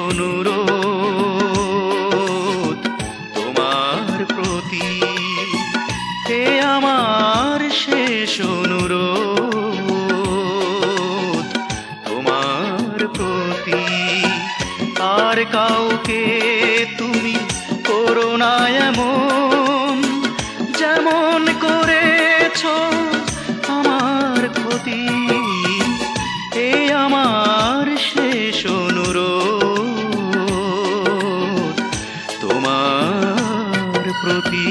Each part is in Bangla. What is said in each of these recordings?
অনুরোধ তোমার প্রতি, হে আমার শেষ অনুরোধ তোমার প্রতি। আর কাউকে তুমি করো না এমন, যেমন করেছো আমার ক্ষতি, এ আমার শেষ অনুরোধ তোমার প্রতি।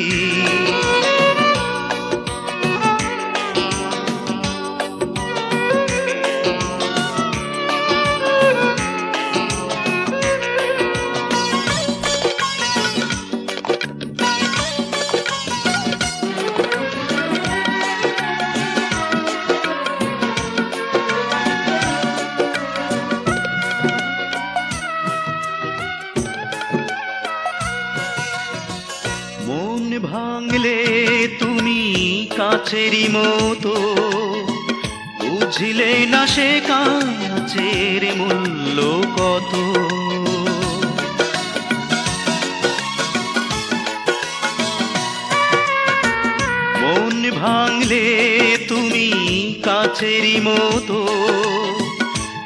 মন ভাঙলে তুমি কাচেরই মতো, বুঝলে না সে কাচের মূল্য কত। মন ভাঙলে তুমি কাচেরই মতো,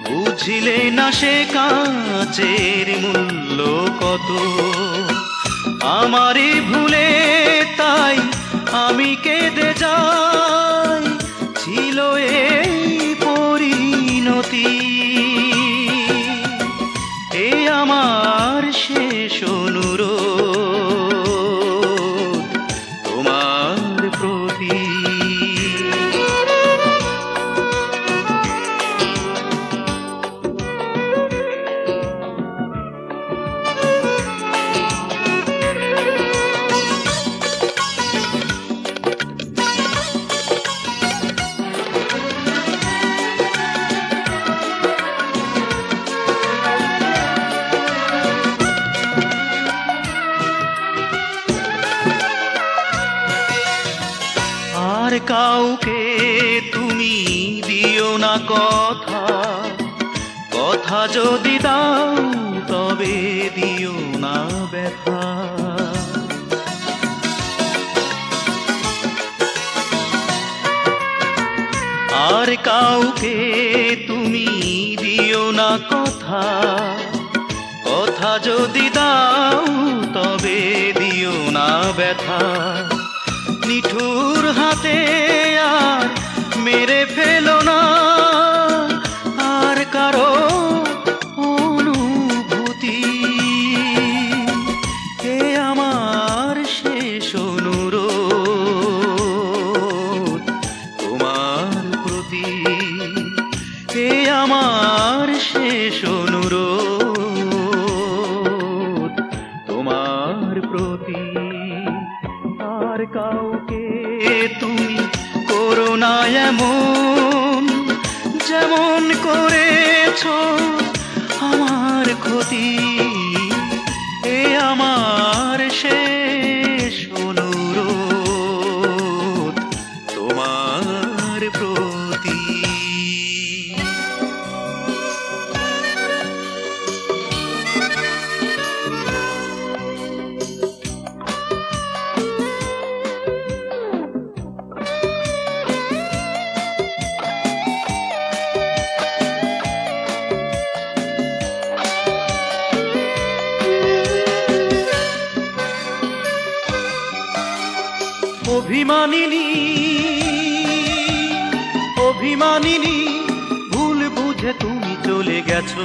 বুঝলে না সে কাচের মূল্য কত। আমারই ভুলে তাই আমি কেঁদে যাই, ছিল এই পরিণতি, এ আমার শেষ অনুরোধ তোমার প্রতি। আর কাউকে তুমি দিও না কথা, কথা যদি দাও তবে দিও না ব্যথা। আর কাউকে তুমি দিও না কথা, কথা যদি দাও তবে দিও না ব্যথা। নিঠুর হাতে আর মেরে ফেলো না আর কারো অনুভূতি, হে আমার শেষ অনুরোধ তোমার প্রতি, হে আমার শেষ অনুরোধ তোমার প্রতি। আর কাউকে তুমি করো না এমন, যেমন করেছো আমার ক্ষতি, এ আমার শেষ অনুরোধ তোমার প্রতি। অভিমানিনী অভিমানিনী, ভুল বুঝে তুমি চলে গেছো,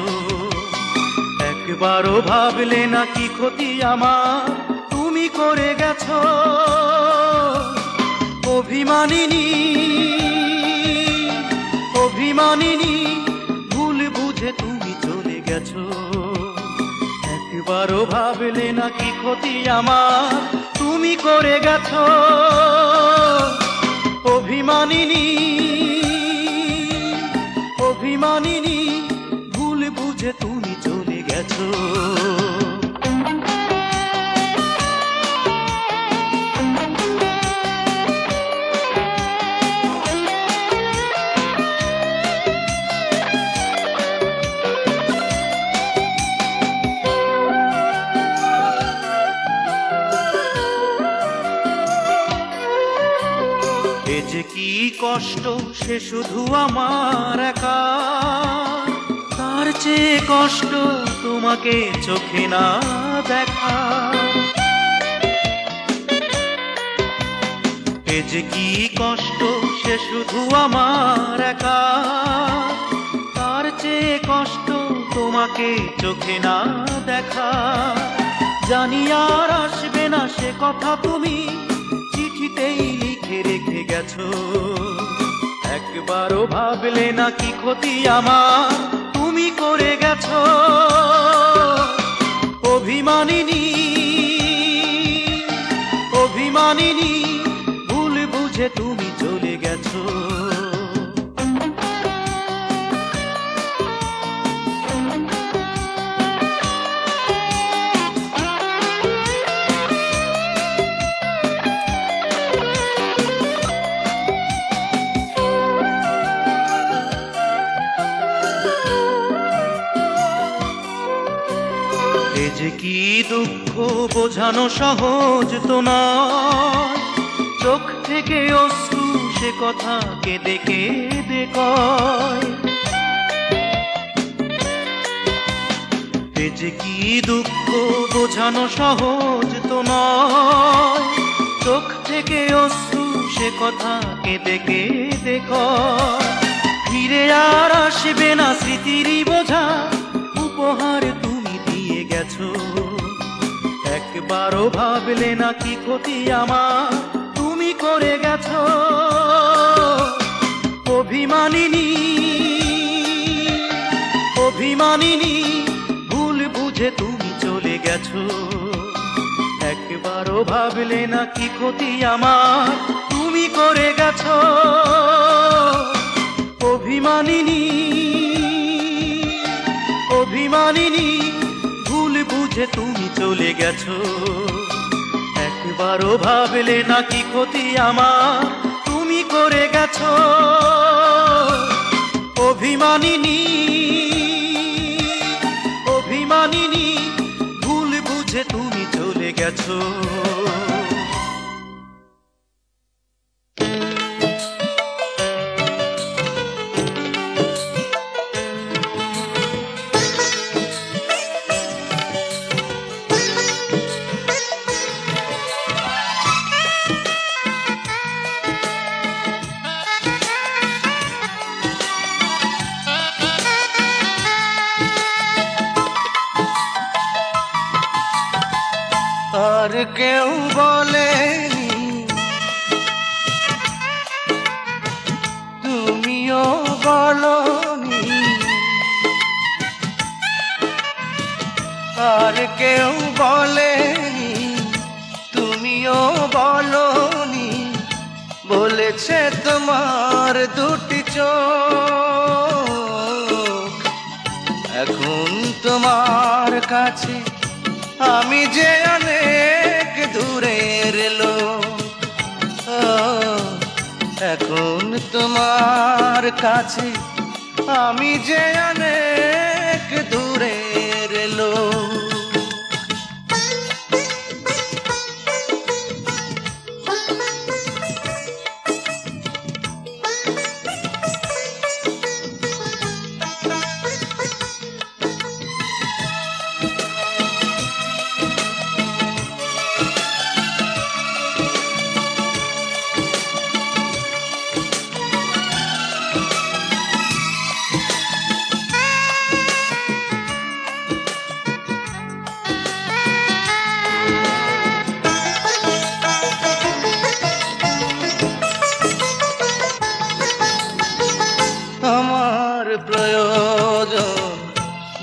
একবারও ভাবলে না কি ক্ষতি আমার তুমি করে গেছো। অভিমানিনী অভিমানিনী, ভুল বুঝে তুমি চলে গেছো, একবারও ভাবলে না কি ক্ষতি আমার তুমি করে গেছো। অভিমানিনী অভিমানিনী, ভুল বুঝে তুমি চলে গেছো। যে কি কষ্ট সে শুধু আমার একা, তার চেয়ে কষ্ট তোমাকে চোখে না দেখা। এ যে কি কষ্ট সে শুধু আমার একা, তার চেয়ে কষ্ট তোমাকে চোখে না দেখা। জানি আর আসবে না সে কথা তুমি চিঠিতেই লিখে রেখে গেছো। একবারও ভাবলে না কি ক্ষতি আমার তুমি করে গেছো। অভিমানিনী অভিমানিনী, ভুল বুঝে তুমি চলে গেছো। এ যে কি দুঃখ বোঝানো সহজ তো নয়, চোখ থেকে অশ্রু সে কথা কেঁদে কেঁদে কয়। এ যে কি দুঃখ বোঝানো সহজ তো নয়, চোখ থেকে অশ্রু সে কথা কেঁদে কেঁদে কয়। ফিরে আর আসবে না স্মৃতিরই বোঝা উপহার তুমি দিয়ে গেছো। একবারও ভাবলে না কি ক্ষতি আমার তুমি করে গেছো। অভিমানিনী অভিমানিনী, ভুল বুঝে তুমি চলে গেছো। একবারও ভাবলে না কি ক্ষতি আমার তুমি করে গেছো। অভিমানিনী অভিমানিনী, ভুল বুঝে তুমি চলে গেছো। একবারও ভাবলে না কি ক্ষতি আমার তুমি করে গেছো। অভিমানিনী অভিমানিনী, ভুল বুঝে তুমি চলে গেছো। আর কেউ বলেনি, তুমিও বলনি। আর কেউ বলেনি, তুমিও বলনি। বলেছে তোমার দুটি চোখ, এখন তোমার কাছে আমি যে অনেক দূরের লোক। এখন তোমার কাছে আমি যে অনেক দূরের লোক। আমার প্রয়োজন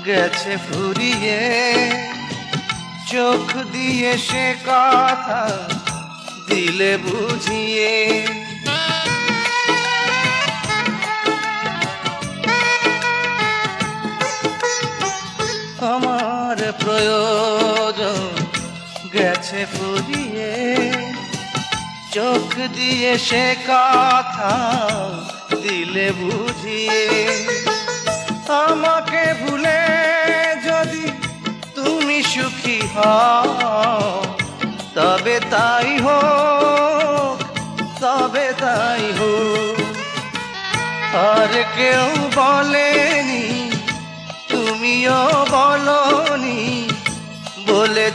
গেছে ফুরিয়ে, চোখ দিয়ে সে কথা দিলে বুঝিয়ে। আমার প্রয়োজন গেছে ফুরিয়ে, চোখ দিয়ে সে কথা দিলে বুঝিয়ে। আমাকে ভুলে যদি তুমি সুখী হও, তবে তাই হোক, তবে তাই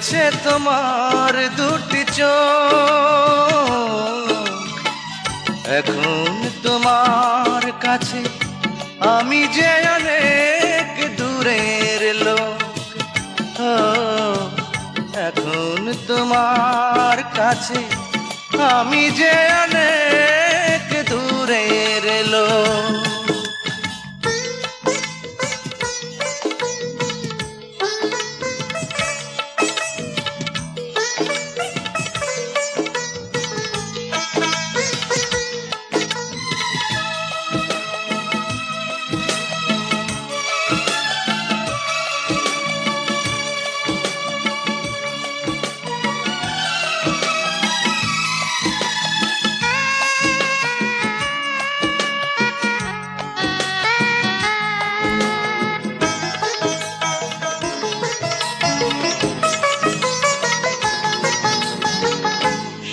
বলেছে তোমার দুটি চোখ। এখন তোমার কাছে আমি যে অনেক দূরের লোক। ও, এখন তোমার কাছে আমি যে অনেক দূরের লোক।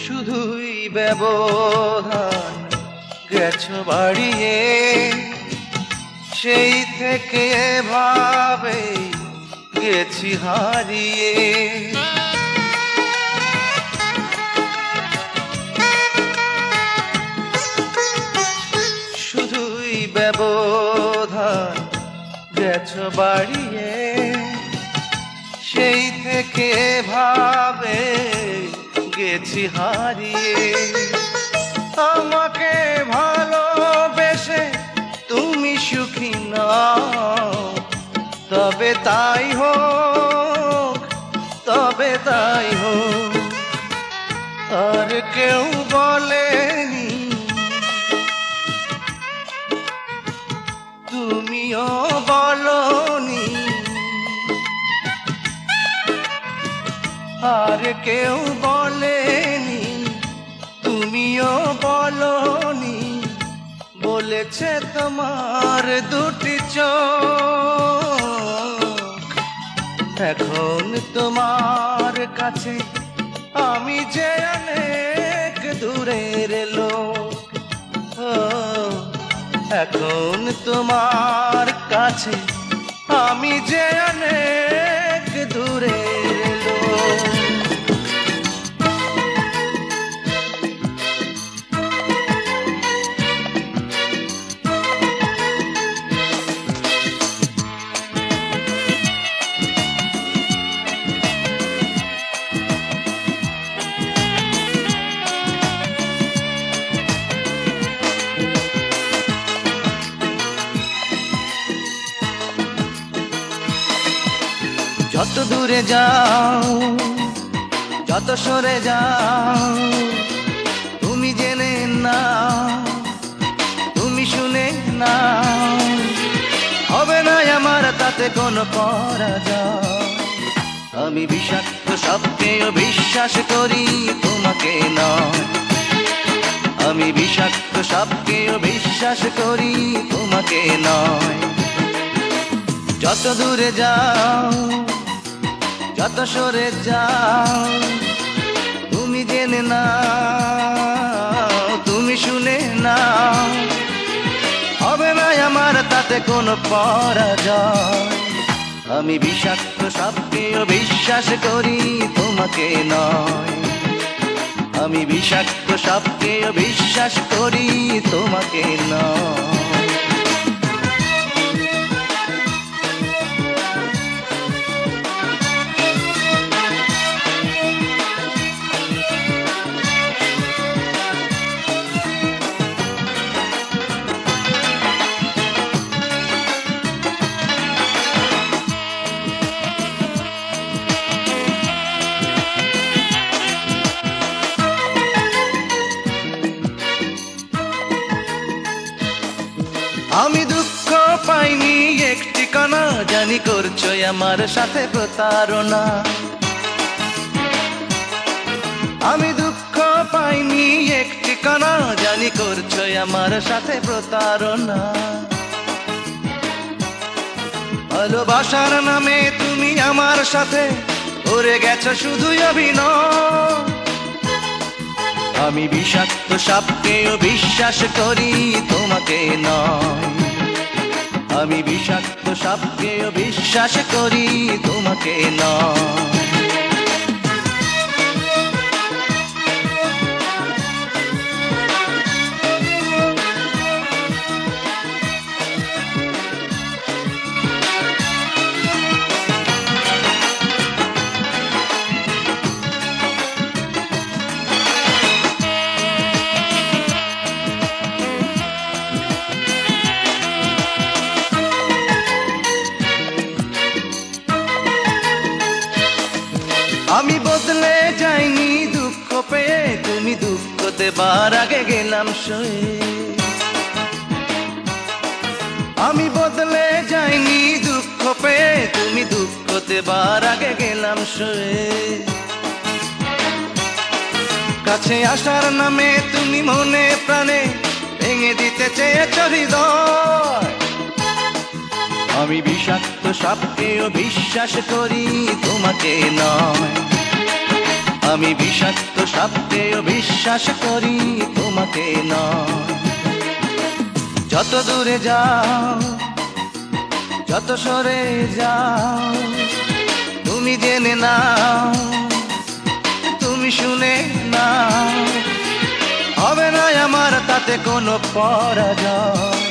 শুধুই ব্যবধান গেছো বাড়িয়ে, সেই থেকে ভাবে গেছি হারিয়ে। শুধুই ব্যবধান গেছো বাড়িয়ে, সেই থেকে ভাবে গেছি হারিয়ে। আমাকে ভালোবেসে তুমি সুখী নাও, তবে তাই হোক, তবে তাই হোক। আর কেউ বলেনি, তুমিও বলনি, আর কেউ বলেনি, তুমিও বলনি। বলেছে তোমার দুটি চোখ। এখন তোমার কাছে আমি যে অনেক দূরের লোক। ও, এখন তোমার কাছে আমি যে অনেক দূরের লোক। যত দূরে যাও, যত সরে যাও, তুমি জেনে নাও, তুমি শুনে নাও, হবে না আমার তাতে কোনো পরাজয়। আমি বিষাক্ত সবকেও বিশ্বাস করি, তোমাকে নয়। আমি বিষাক্ত সবকেও বিশ্বাস করি, তোমাকে নয়। যত দূরে যাও, যত সরে যাও, তুমি জেনে নাও, তুমি শুনে নাও, হবে না আমার তাতে কোনো পরাজয়। আমি বিষাক্ত সবকেও বিশ্বাস করি, তোমাকে নয়। আমি বিষাক্ত সবকেও বিশ্বাস করি, তোমাকে নয়। আমি দুঃখ পাইনি একটি কণা, জানি করছো আমার সাথে প্রতারণা। আমি দুঃখ পাইনি একটি কণা, জানি করছো আমার সাথে প্রতারণা। ভালোবাসার নামে তুমি আমার সাথে করে গেছো শুধুই অভিনয়। আমি বিষাক্ত সাপকেও বিশ্বাস করি, তোমাকে নয়। আমি বিষাক্ত সাপকেও বিশ্বাস করি, তোমাকে নয়। দেবার আগে গেলাম সয়ে। আমি বদলে যাইনি দুঃখ পেয়ে, তুমি দুঃখ দেবার আগে গেলাম সয়ে। কাছে আসার নামে তুমি মনে প্রাণে ভেঙে দিতে চেয়েছ হৃদয়। আমি বিষাক্ত সাপকেও বিশ্বাস করি, তোমাকে নয়। আমি বিষাক্ত সাপকেও বিশ্বাস করি, তোমাকে নয়। যত দূরে যাও, যত সরে যাও, তুমি জেনে নাও, তুমি শুনে নাও, হবে না আমার তাতে কোনো পরাজয়।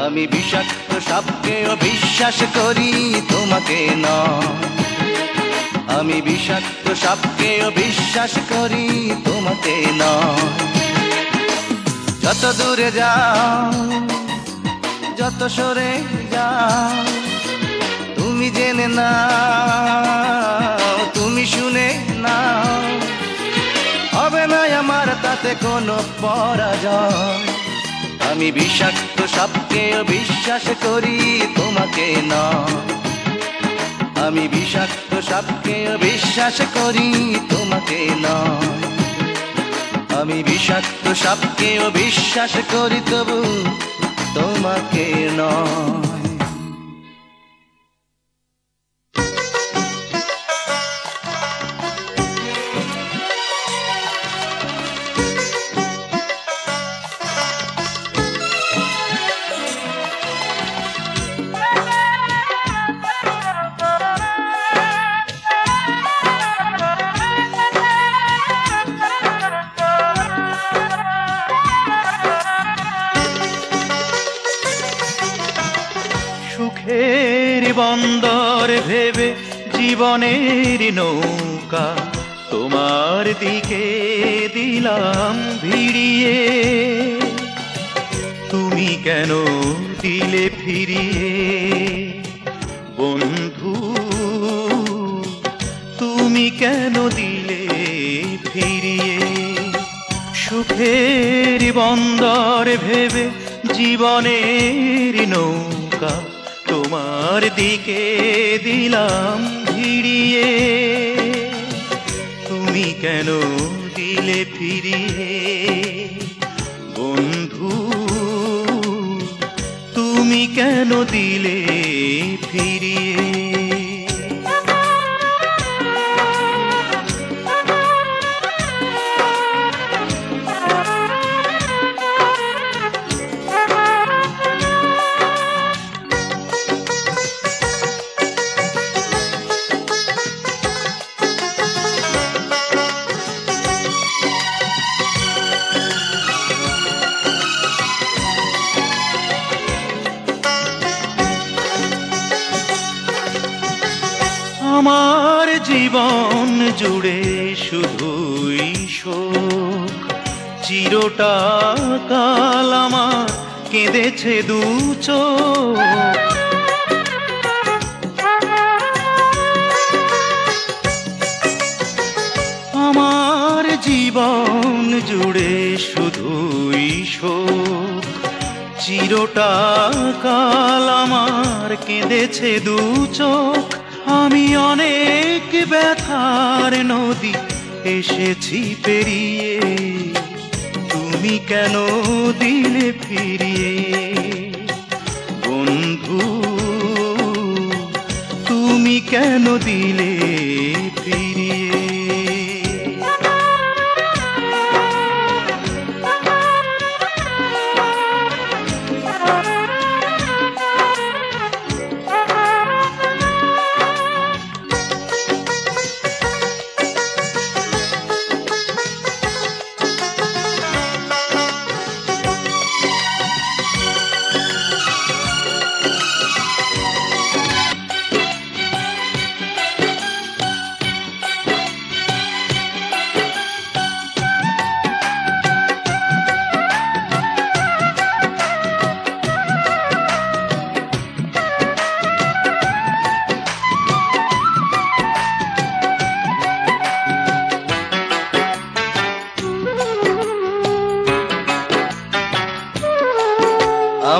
আমি বিষাক্ত সাপকেও বিশ্বাস করি, তোমাকে নয়। আমি বিষাক্ত সাপকেও বিশ্বাস করি, তোমাকে নয়। যত দূরে যাও, যত সরে যাও, তুমি জেনে নাও, তুমি শুনে নাও, হবে না আমার তাতে কোনো পরাজয়। আমি বিষাক্ত সাপকেও বিশ্বাস করি, তোমাকে নয়। আমি বিষাক্ত সাপকেও বিশ্বাস করি, তোমাকে নয়। আমি বিষাক্ত সাপকেও বিশ্বাস করি, তবু তোমাকে নয়। সুখের বন্দর ভেবে জীবনের নৌকা তোমার দিকে দিলাম ভিড়িয়ে, তুমি কেন দিলে ফিরিয়ে বন্ধু, তুমি কেন দিলে ফিরিয়ে। সুখের বন্দর ভেবে জীবনের নৌকা তোমার দিকে দিলাম ভিড়িয়ে, তুমি কেন দিলে ফিরিয়ে বন্ধু, তুমি কেন দিলে ফিরিয়ে। আমার জীবন জুড়ে শুধুই শোক, চিরটা কাল আমার কেঁদেছে দু চোখ। আমার জীবন জুড়ে শুধুই শোক, চিরটা কাল আমার কেঁদেছে দু চোখ। আমি অনেক ব্যথার নদী এসেছি পেরিয়ে, তুমি কেন দিলে ফিরিয়ে বন্ধু, তুমি কেন দিলে ফিরিয়ে।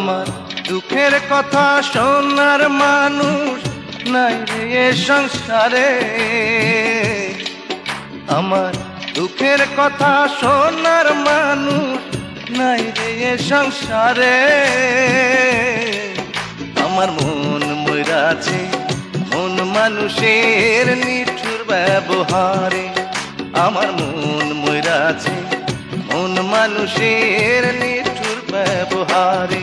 আমার দুঃখের কথা শোনার মানুষ নাই রে এ সংসারে। আমার দুঃখের কথা শোনার মানুষ নাই রে এ সংসারে। আমার মন মইরাছে মন মানুষের নিঠুর ব্যবহারে। আমার মন মইরাছে মন মানুষের নিঠুর ব্যবহারে।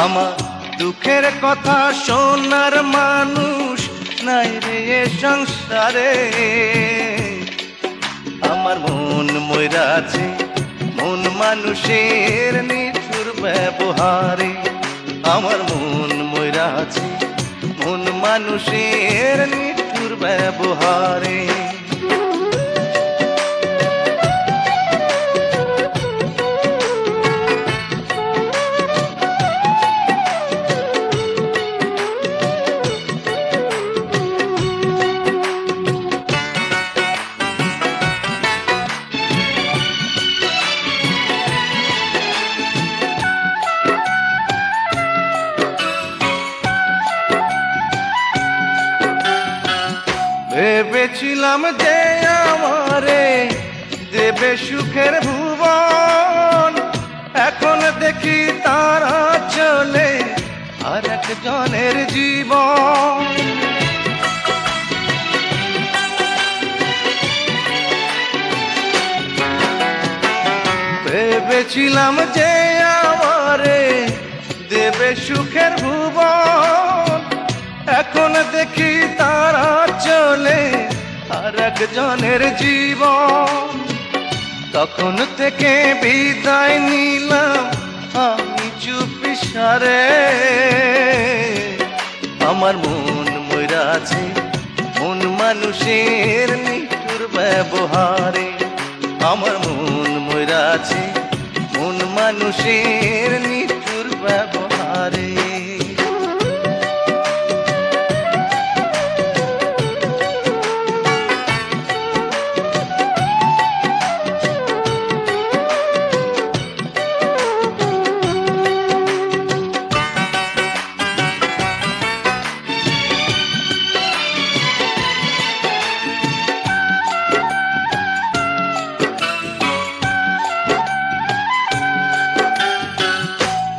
আমার দুঃখের কথা শোনার মানুষ নাই রে এ সংসারে। আমার মন মইরাছে মন মানুষের নিঠুর ব্যবহারে। আমার মন মইরাছে মন মানুষের নিঠুর ব্যবহারে। ভেবেছিলাম যে আমারে দেবে সুখের ভুবন, এখন দেখি তারা চলে আর একজনের জীবন। ভেবেছিলাম যে আমারে দেবে সুখের ভুবন, এখন দেখি তারা চলে আর একজনের জীবন। তখন থেকে বিদায় নিলাম আমি চুপিসারে। আমার মন মইরাছে মন মানুষের নিঠুর ব্যবহারে। আমার মন মইরাছে মন মানুষের নিঠুর ব্যবহারে।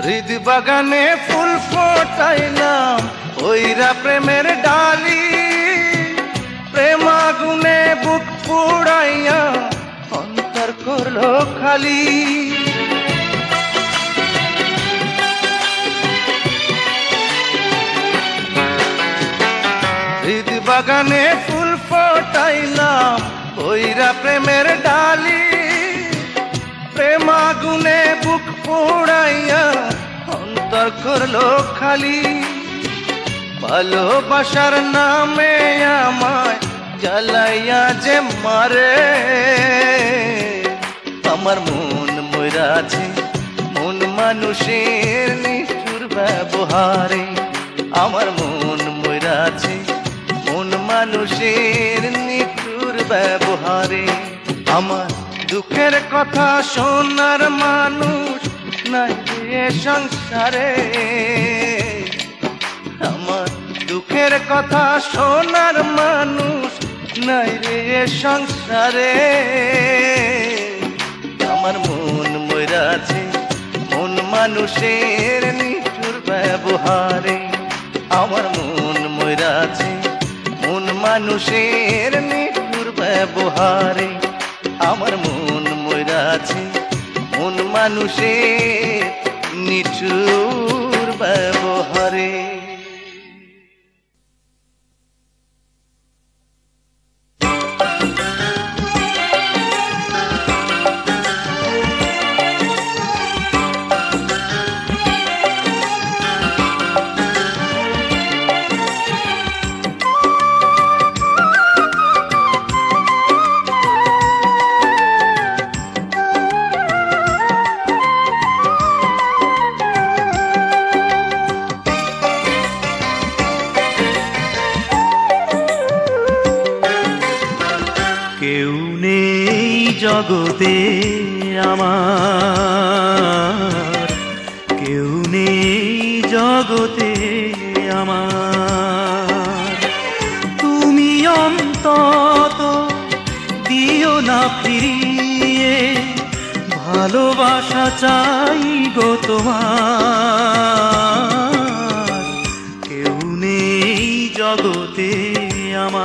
হৃদ বাগানে ফুল ফোটাইলাম ওইরা প্রেমের ডালি, প্রেম আগুনে বুক পুড়াইয়া অন্তর করলো খালি। হৃদ বাগানে ফুল ফোটাইলাম ওইরা প্রেমের ডালি, প্রেম আগুনে বুক পোড়াইয়া অন্তর করলো খালি। ভালোবাসার নামে আমায় জ্বালাইয়া যে মারে। আমার মন মইরাছে মন মানুষের নিঠুর ব্যবহারে। আমার মন মইরাছে মন মানুষের নিঠুর ব্যবহারে। আমার দুঃখের কথা শোনার মানুষ নাই এ সংসারে। আমার দুঃখের কথা শোনার মানুষ নাই রে এ সংসারে। আমার মন মইরাছে মন মানুষের নিঠুর ব্যবহারে। আমার মন মইরাছে মন মানুষের নিঠুর ব্যবহারে। আমার মন মইরাছে মন মানুষের নিঠুর ব্যবহারে। জগতে আমার কেউ নেই অন্তত দিও না ফিরিয়ে, ভালোবাসা চাই গো তোমার। কেউ নেই জগতে আমার,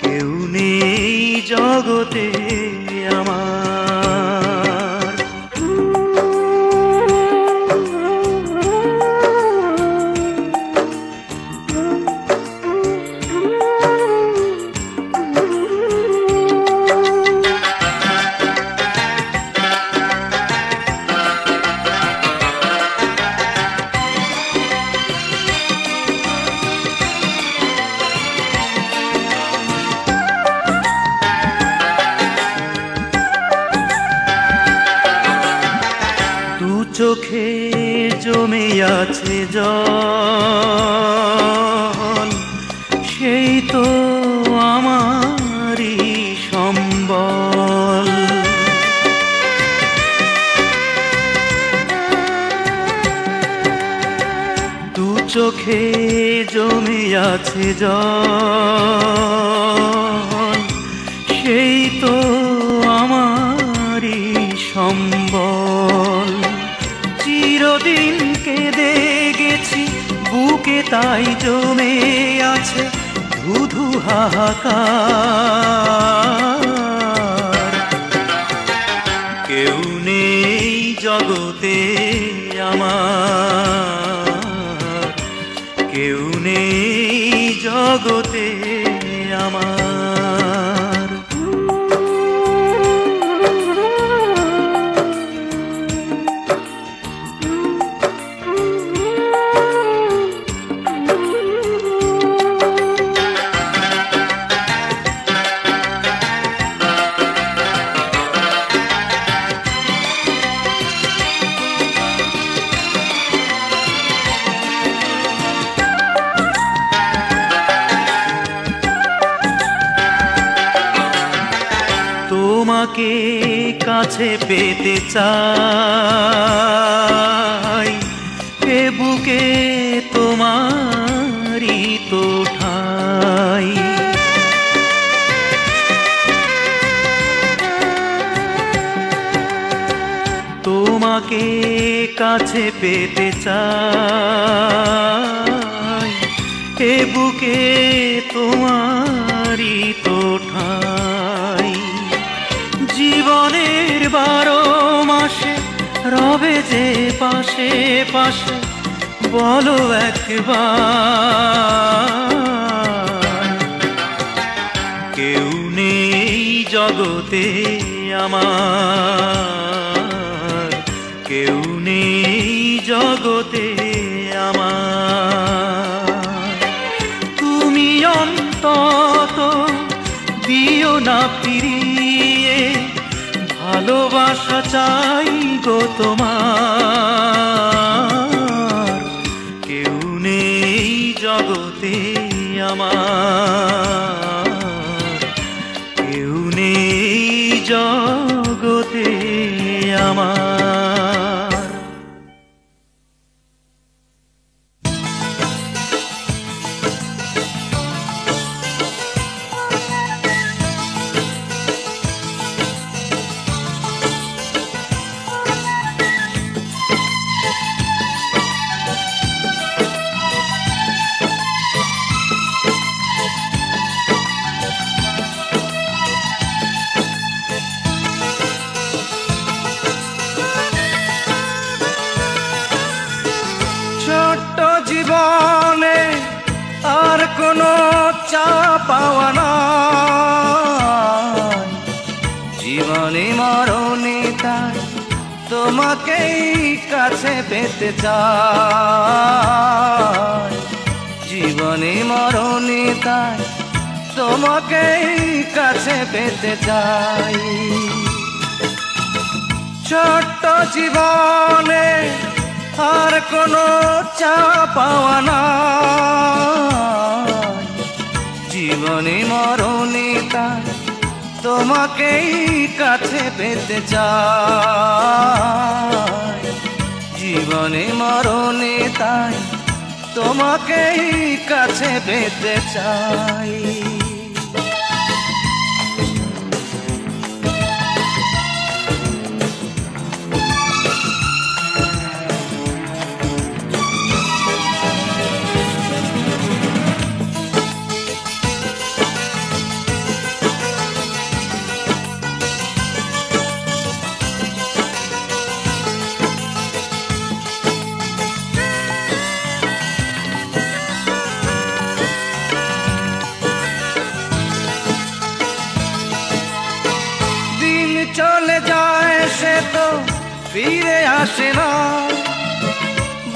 কেউ নেই জগতে আমার। চোখে জমে আছে জল, সেই তো আমারই সম্বল। দু চোখে জমে আছে জল, সেই তো আমারই সম্বল। চিরদিন কেঁদে গেছি বুকে, তাই জমে আছে ধুধু হাহাকার। কেউ নেই জগতে আমার, কেউ নেই জগতে আমার। তোমাকে কাছে পেতে চাই, এ বুকে তোমারই তো ঠাই। তোমাকে কাছে পেতে চাই, এ বুকে তোমারই তো ঠাই। জীবনের 12 মাসে রবে যে পাশে পাশে, বলো একবার। কেউ নেই জগতে আমার, কেউ নেই জগতে আমার। তুমি অন্তত দিও না ফিরিয়ে, ভালোবাসা চাই গো তোমার। কেউ নেই জগতে আমার, কেউ নেই জগতে আমার। জীবনে আর কোনো চা পাওয়া নাই, জীবনে মরণে তাই তোমাকেই কাছে পেতে চাই। জীবনে মরণে তাই তোমাকেই কাছে পেতে চাই। ছোট্ট জীবনে আর কোনো চা পাওয়া নাই, জীবনে মরণে তাই তোমাকেই কাছে পেতে চাই। জীবনে মরণে তাই তোমাকেই কাছে পেতে চাই। চলে যায় সে তো ফিরে আসে না,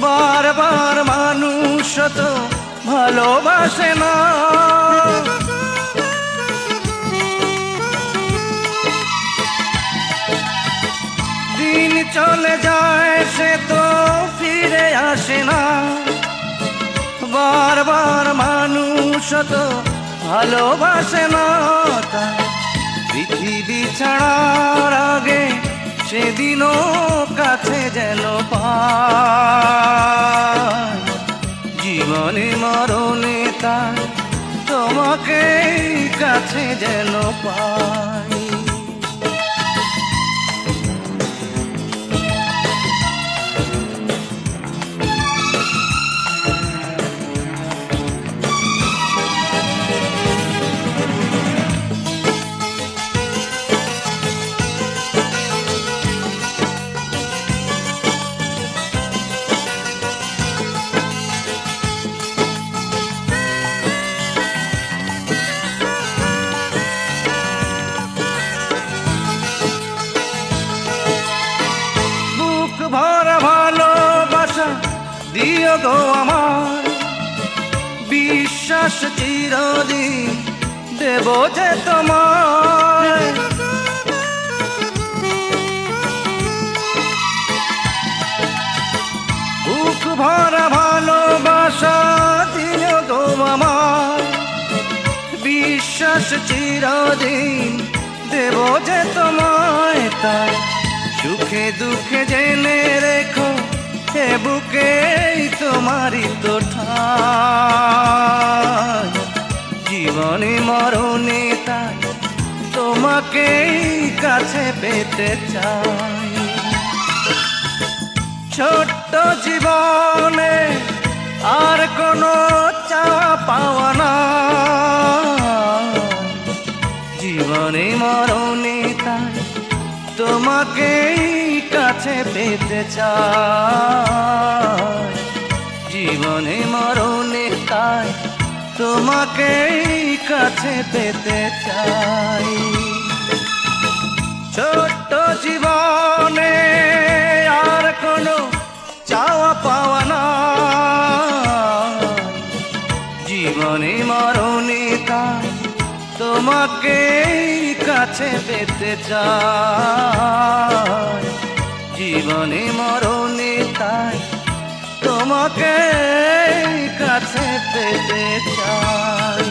বারবার মানুষ তো ভালোবাসে না। দিন চলে যায় সে তো ফিরে আসে না, বারবার মানুষ তো ভালোবাসে না। পৃথিবী ছাড়ার আগে সেদিনও কাছে যেন পাই, জীবনে মরণে তার তোমাকে কাছে যেন পাই। ভরা ভালোবাসা দিও গো আমার, বিশ্বাস চিরদিন দেব যে তোমায়। বুক ভরা ভালোবাসা দিও গো আমার, বিশ্বাস চিরদিন দেব যে তোমায়। তাই সুখে দুঃখে জেনে রেখো হে বুকেই তোমারই তো ঠাঁই, জীবনে মরণে তাই তোমাকেই কাছে পেতে চাই। ছোট্ট জীবনে আর কোনো চাওয়া পাওয়া না, জীবনে মরণে তাই তোমাকেই কাছে পেতে চাই, জীবনে মরণে তাই তোমাকেই কাছে পেতে চাই। ছোট্ট জীবনে আর কোনো চাওয়া পাওয়া না, জীবনে মরণে তাই তোমাকেই কাছে পেতে চাই, জীবনে মরণে তাই তোমাকে কাছে পেতে চাই।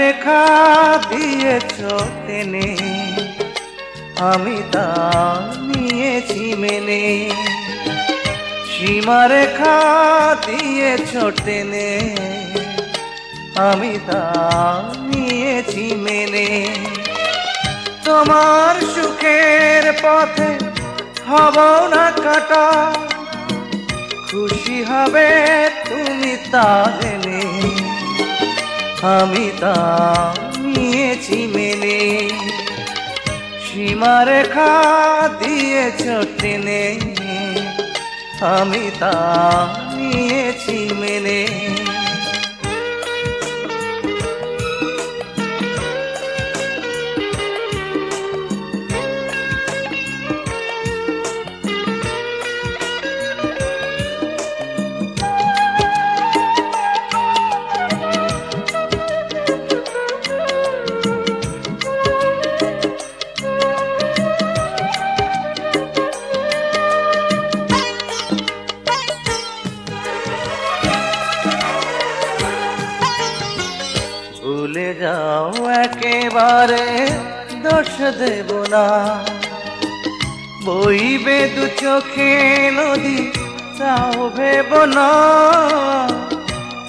রেখা দিয়েছ টেনে, আমি তা নিয়েছি মেনে। সীমারেখা দিয়েছ টেনে, আমি তা নিয়েছি মেনে। তোমার সুখের পথে হব না কাটা, খুশি হবে তুমি তা জেনে। আমি তা নিয়েছি মেনে। সীমারেখা দিয়েছ টেনে, আমি তা নিয়েছি মেনে। যাও একেবারে দোষ দেব না, বইবে দু চোখে নদী তাও ভেব না,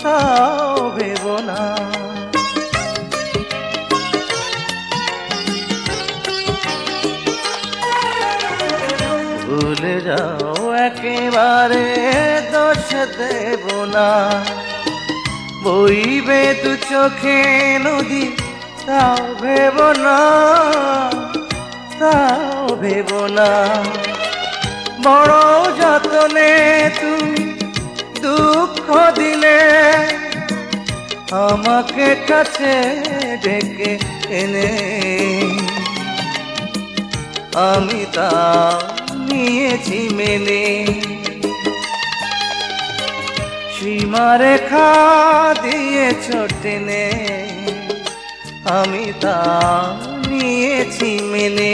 তাও ভেব না। ভুলে যাও একেবারে দোষ দেব না, বইবে দু চোখে নদী তাও ভেব না, তাও ভেব না। বড় যতনে তুমি দুঃখ দিলে, আমাকে কাছে ডেকে এনে, আমি তা নিয়েছি মেনে। সীমারেখা দিয়েছ টেনে, আমি তা নিয়েছি মেনে।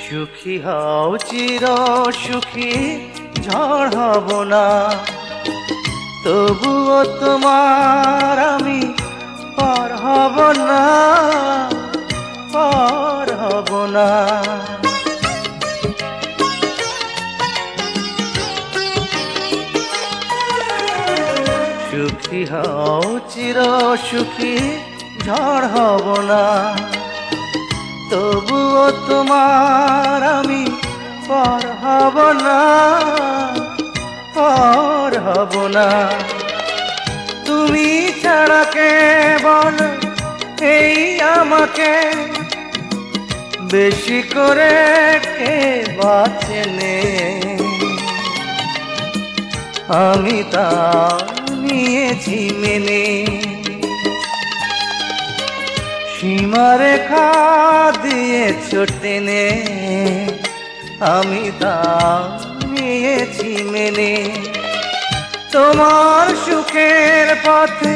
সুখী হও চির সুখী, ঝড় হব না, তবুও তোমার আমি পর হব না, পর হব না। সুখী হও চির সুখী, ঝড় হব না, তবুও তোমার আমি পর হব না, পর হব না। তুমি ছাড়া কেবল এই আমাকে বেশি করে কে বাঁচেনে, আমি তা নিয়েছি মেনে। সীমারেখা দিয়েছ টেনে, আমি তা নিয়েছি মেনে। তোমার সুখের পথে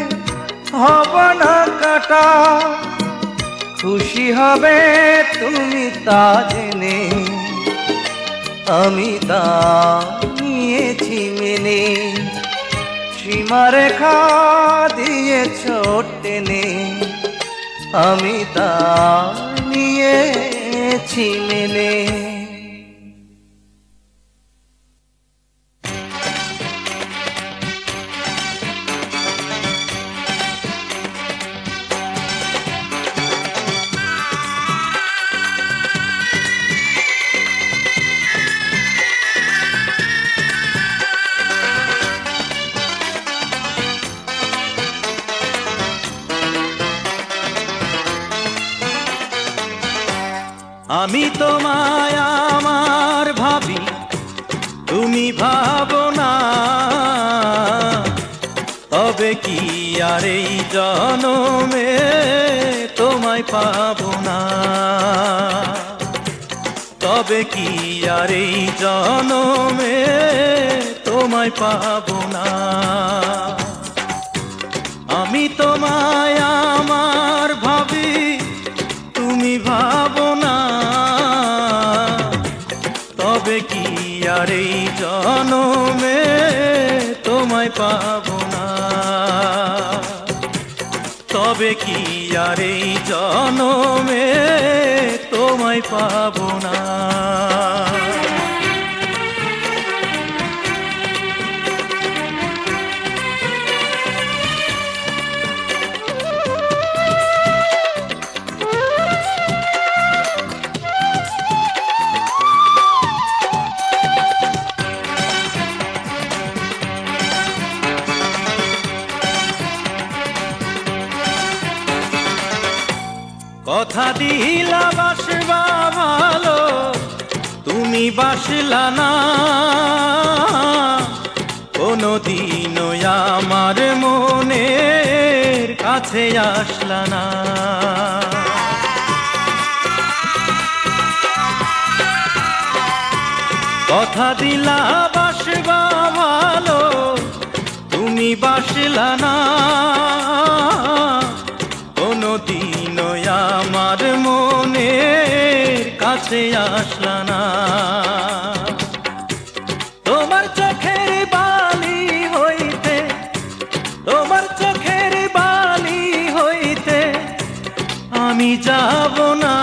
হব না কাটা, খুশি হবে তুমি তা জেনে, আমি তা নিয়েছি মেনে। সীমারেখা দিয়েছ টেনে, আমি তা নিয়েছি মেনে। আমি তোমায় আমার ভাবি, তুমি ভাবো না, তবে কি আর এই জনমে তোমায় পাবো না, তবে কি আর এই জনমে তোমায় পাবো না। আমি তোমায় আমার ভাবি, তুমি ভাবো না, তবে কি আর এই জনমে তোমায় পাবো না, তবে কি আর এই জনমে তোমায় পাবো না। কথা দিলা বাসবা ভালো, তুমি বাসলা না, কোনদিনও আমার মনের কাছে আসলা না। কথা দিলা বাসবা ভালো, তুমি বাসলা না। কোনদিনও আমার মনের কাছে আসলা না। তোমার চোখের বালি হইতে, তোমার চোখের বালি হইতে আমি যাব না।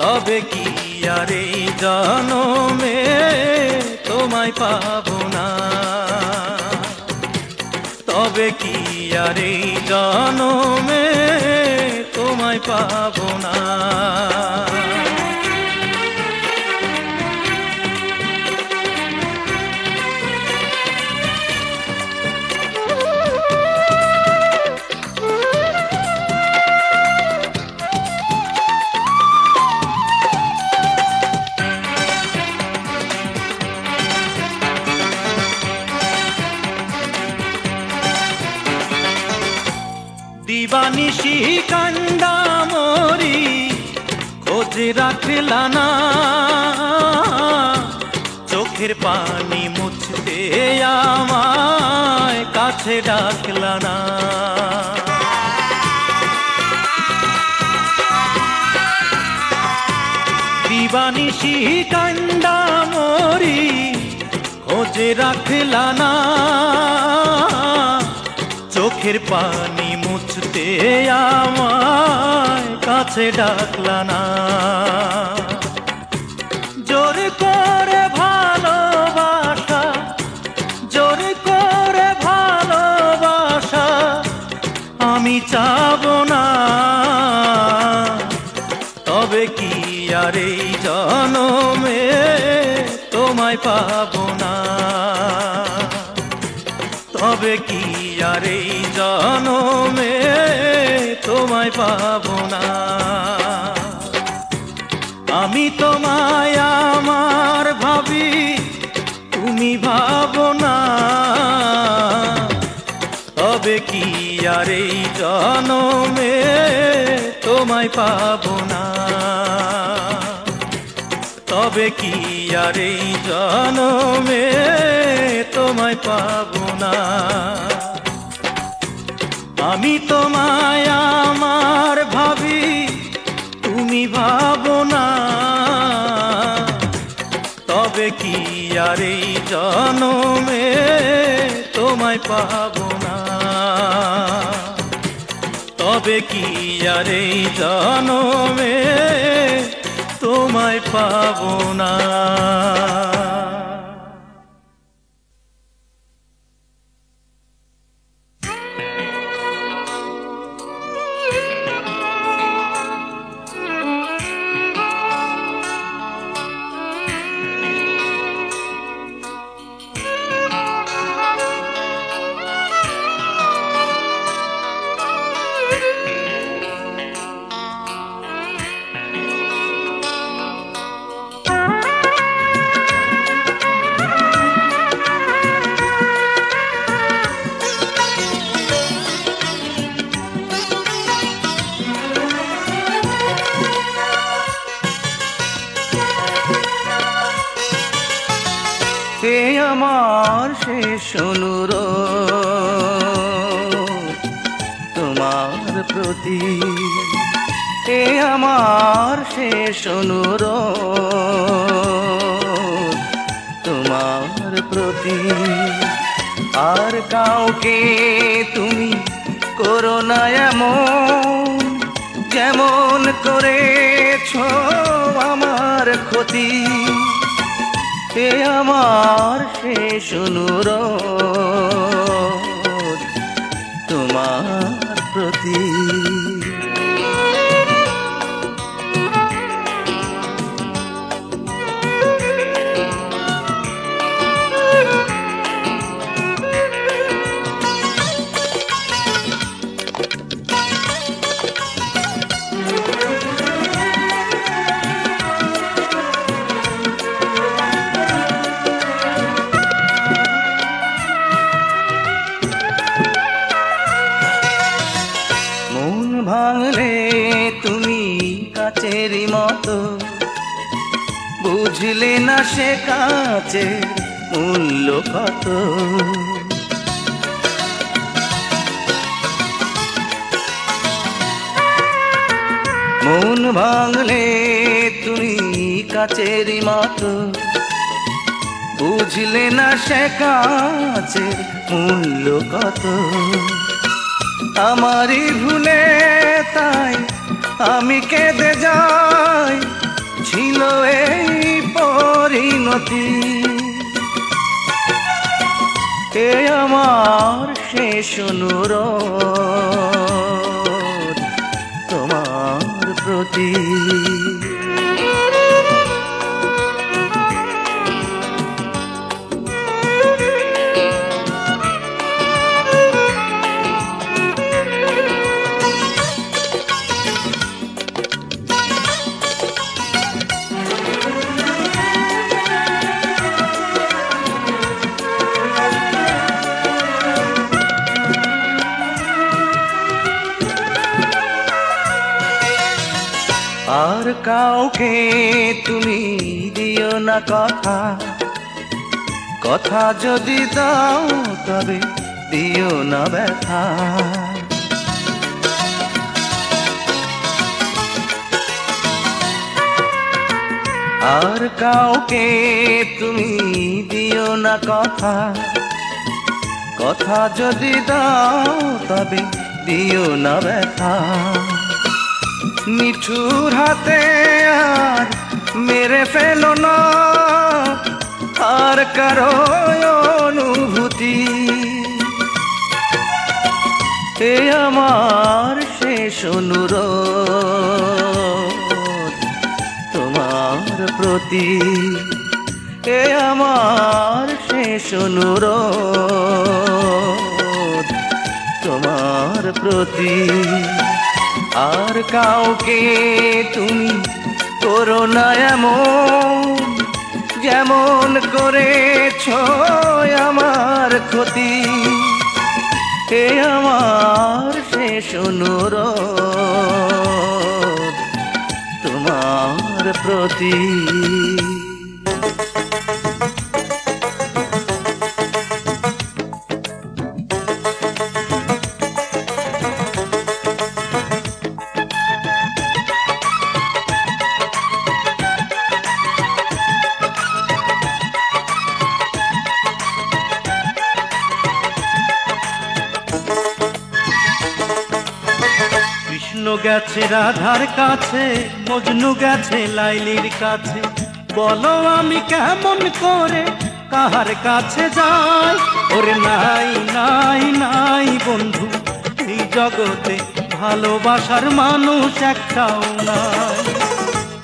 তবে কি আর এই জনমে তোমায় পাবো না। তবে কি আর এই জনমে তোমায় পাবো না। দিবানিশি কান্দা মরি, খোঁজ রাখলা না। চোখের পানি মুছতে আমায় কাছে ডাকলা না। দিবানিশি কান্দা মরি, খোঁজ রাখলা না। চোখের পানি মুছতে আমায় কাছে ডাকলা না। জোর করে ভালোবাসা, জোর করে ভালোবাসা আমি চাবো না। তবে কি আর এই জনমে তোমায় পাবো না। তবে কি আর এই জনমে তোমায় পাবো না। আমি তোমায় আমার ভাবি, তুমি ভাবো না। তবে কি আর এই জনমে তোমায় পাবো না। তবে কি আর এই জনমে তোমায় পাবো না। আমি তোমায় আমার ভাবি, তুমি ভাবো না। তবে কি আর এই জনমে তোমায় পাবো না। তবে কি আর এই জনমে তোমায় পাবো না। এ আমার শেষ অনুরোধ তোমার প্রতি, এ আমার শেষ অনুরোধ তোমার প্রতি। আর কাউকে তুমি করো না এমন, যেমন করেছো আমার ক্ষতি। এ আমার শেষ অনুরোধ তোমার প্রতি। কত, বুঝলে না সে কাচের মূল্য কত। মন ভাঙলে তুমি কাচেরই মতো, বুঝলে না সে কাচের মূল্য কত। আমারই ভুলে তাই আমি কেঁদে যাই, ছিল এই পরিণতি। এ আমার শেষ অনুরোধ তোমার প্রতি। আর কাউকে তুমি দিও না কথা, কথা যদি দাও তবে দিও না ব্যথা। আর কাউকে তুমি দিও না কথা, কথা যদি দাও তবে দিও না ব্যথা। নিঠুর হাতে আর মেরে ফেলো না আর কারো অনুভূতি। এ আমার শেষ অনুরোধ তোমার প্রতি। এ আমার শেষ অনুরোধ তোমার প্রতি। আর কাউকে তুমি করো না এমন, যেমন করেছো আমার ক্ষতি। এ আমার শেষ অনুরোধ তোমার প্রতি। কৃষ্ণ গেছে রাধার কাছে, মজনু গেছে লাইলির কাছে, বলো আমি কেমন করে কাহার কাছে যাই। ওরে নাই নাই নাই বন্ধু এই জগতে ভালোবাসার মানুষ একটাও নাই।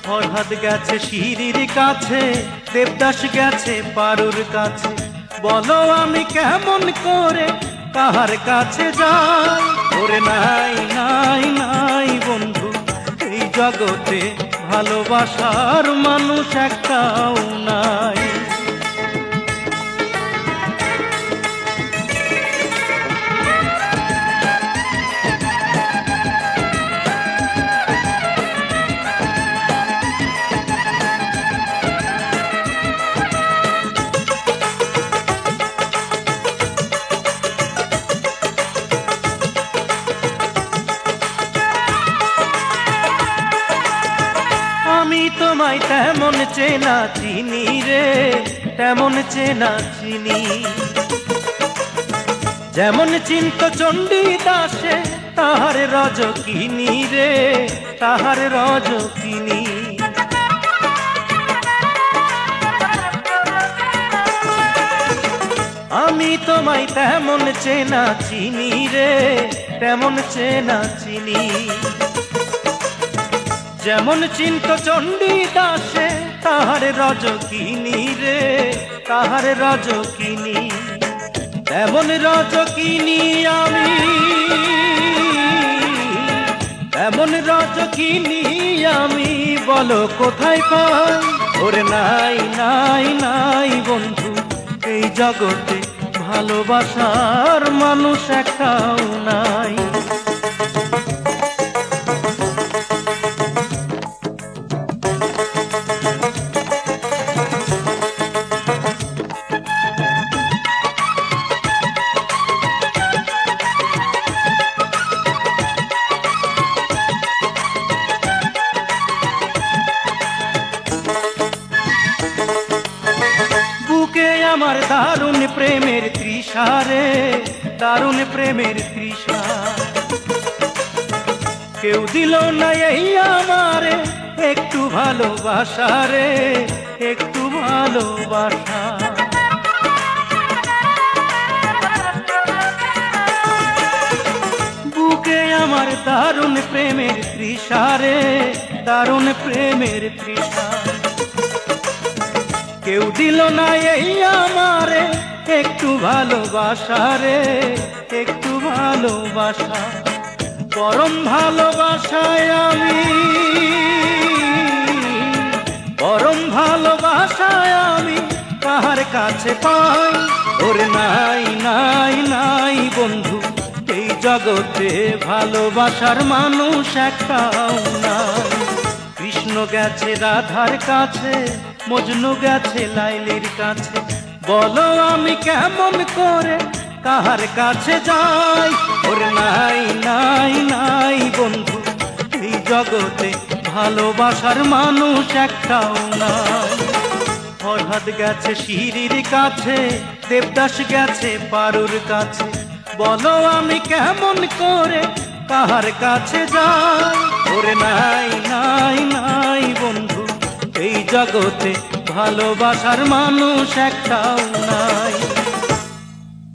ফরহাদ গেছে শিরির কাছে, দেবদাস গেছে পারুর কাছে, বলো আমি কেমন করে কাহার কাছে যাই। ওরে নাই নাই নাই বন্ধু এই জগতে ভালোবাসার মানুষ একটাও নাই। আমি তোমায় তেমন চেনা চিনি রে, তেমন চেনা চিনি, যেমন চিন্ত চণ্ডী দাসে তাহার রজকিনী রে, তাহার রজকিনী। আমি তোমায় তেমন চেনা চিনি রে, তেমন চেনা চিনি, যেমন চিন্ত চণ্ডী দাসে তাহার রজকিনী রে, তাহার রজকিনী। তেমন রজকিনী আমি, তেমন রজকিনী আমি, বলো কোথায় পাই। ওরে নাই নাই নাই বন্ধু এই জগতে ভালোবাসার মানুষ একটাও নাই। প্রেমের তৃষারে, দারুণ প্রেমের তৃষা। কেউ দিল না এই আমারে একটু ভালোবাসা রে, একটু ভালোবাসা। বুকে আমার দারুণ প্রেমের তৃষা রে, দারুণ প্রেমের তৃষা। কেউ দিল না এই আমারে একটু ভালোবাসা রে, একটু ভালোবাসা। পরম ভালোবাসায় আমি, পরম ভালোবাসায় আমি কাহার কাছে পাই। ওরে নাই নাই নাই বন্ধু, এই জগতে ভালোবাসার মানুষ একটাও নাই। কৃষ্ণ গেছে রাধার কাছে, মজনু গেছে লাইলির কাছে, বলো আমি কেমন করে কাহার কাছে যাই। ওরে নাই নাই নাই বন্ধু, এই জগতে ভালোবাসার মানুষ একটাও নাই। ফরহাদ গেছে শিরির কাছে, দেবদাস গেছে পারুর কাছে, বলো আমি কেমন করে কাহার কাছে যাই। ওরে নাই নাই নাই বন্ধু, এই জগতে ভালোবাসার মানুষ একটাও নাই।